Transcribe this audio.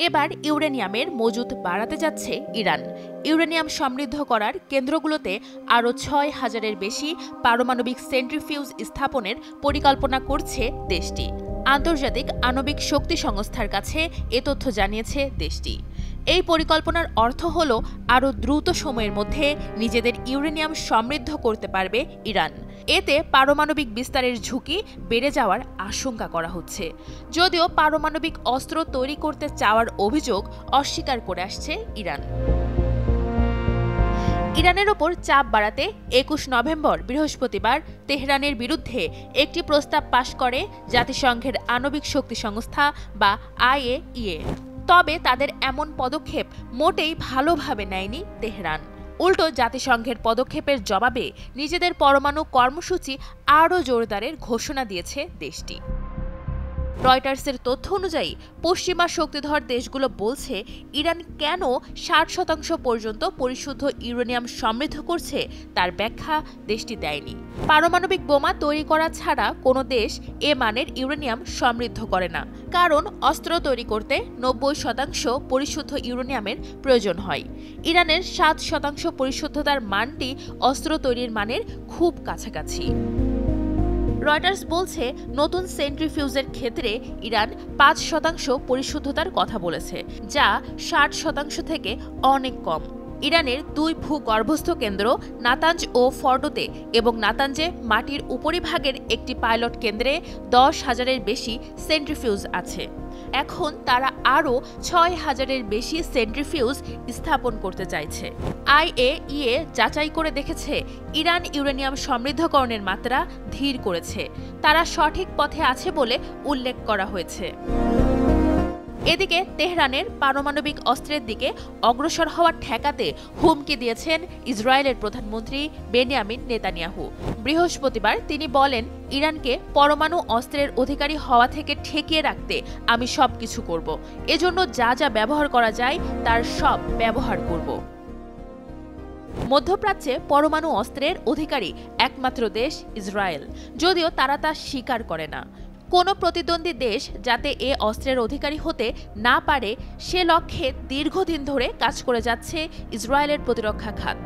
এবার ইউরেনিয়ামের মজুত বাড়াতে যাচ্ছে ইরান। ইউরেনিয়াম সমৃদ্ধ করার কেন্দ্রগুলোতে আরও ৬,০০০-এর বেশি পারমাণবিক সেন্ট্রিফিউজ স্থাপনের পরিকল্পনা করছে দেশটি। আন্তর্জাতিক আণবিক শক্তি সংস্থার কাছে এ তথ্য জানিয়েছে দেশটি। এই পরিকল্পনার অর্থ হল আরও দ্রুত সময়ের মধ্যে নিজেদের ইউরেনিয়াম সমৃদ্ধ করতে পারবে ইরান। এতে পারমাণবিক বিস্তারের ঝুঁকি বেড়ে যাওয়ার আশঙ্কা করা হচ্ছে। যদিও পারমাণবিক অস্ত্র তৈরি করতে চাওয়ার অভিযোগ অস্বীকার করে আসছে ইরান। ইরানের ওপর চাপ বাড়াতে ২১ নভেম্বর বৃহস্পতিবার তেহরানের বিরুদ্ধে একটি প্রস্তাব পাশ করে জাতিসংঘের আণবিক শক্তি সংস্থা বা IAEA। তবে তাদের এমন পদক্ষেপ মোটেই ভালোভাবে নেয়নি তেহরান। উল্টো জাতিসংঘের পদক্ষেপের জবাবে নিজেদের পরমাণু কর্মসূচি আরও জোরদারের ঘোষণা দিয়েছে দেশটি। রয়টার্সের তথ্য অনুযায়ী পশ্চিমা শক্তিধর দেশগুলো বলছে ইরান কেন ৬০% পর্যন্ত পরিশুদ্ধ ইউরেনিয়াম সমৃদ্ধ করছে তার ব্যাখ্যা দেশটি দেয়নি। পারমাণবিক বোমা তৈরি করা ছাড়া কোনো দেশ এ মানের ইউরেনিয়াম সমৃদ্ধ করে না, কারণ অস্ত্র তৈরি করতে ৯০% পরিশুদ্ধ ইউরেনিয়ামের প্রয়োজন হয়। ইরানের ৭% পরিশুদ্ধতার মানটি অস্ত্র তৈরির মানের খুব কাছাকাছি। রয়টার্স বলছে নতুন সেন্ট্রিফিউজের ক্ষেত্রে ইরান ৫% পরিশুদ্ধতার কথা বলেছে, যা ৬০% থেকে অনেক কম। ইরানের ২ ভূগর্ভস্থ কেন্দ্র নাতাঞ্জ ও ফর্ডোতে এবং নাতাঞ্জে মাটির উপরিভাগের একটি পাইলট কেন্দ্রে ১০,০০০-এর বেশি সেন্ট্রিফিউজ আছে। এখন তারা আরও ৬,০০০-এর বেশি সেন্ট্রিফিউজ স্থাপন করতে চাইছে। IAEA যাচাই করে দেখেছে ইরান ইউরেনিয়াম সমৃদ্ধকরণের মাত্রা ধীর করেছে। তারা সঠিক পথে আছে বলে উল্লেখ করা হয়েছে। এদিকে তেহরানের পারমাণবিক অস্ত্রের দিকে অগ্রসর হওয়া ঠেকাতে হুমকি দিয়েছেন ইসরায়েলের প্রধানমন্ত্রী বেনিয়ামিন নেতানিয়াহু। বৃহস্পতিবার তিনি বলেন, ইরানকে পরমাণু অস্ত্রের অধিকারী হওয়া থেকে ঠেকিয়ে রাখতে আমি সবকিছু করব। এজন্য যা যা ব্যবহার করা যায় তার সব ব্যবহার করব। মধ্যপ্রাচ্যে পরমাণু অস্ত্রের অধিকারী একমাত্র দেশ ইসরায়েল, যদিও তারা তা স্বীকার করে না। কোনো প্রতিদ্বন্দ্বী দেশ যাতে এ অস্ত্রের অধিকারী হতে না পারে সে লক্ষ্যে দীর্ঘদিন ধরে কাজ করে যাচ্ছে ইসরায়েলের প্রতিরক্ষা খাত।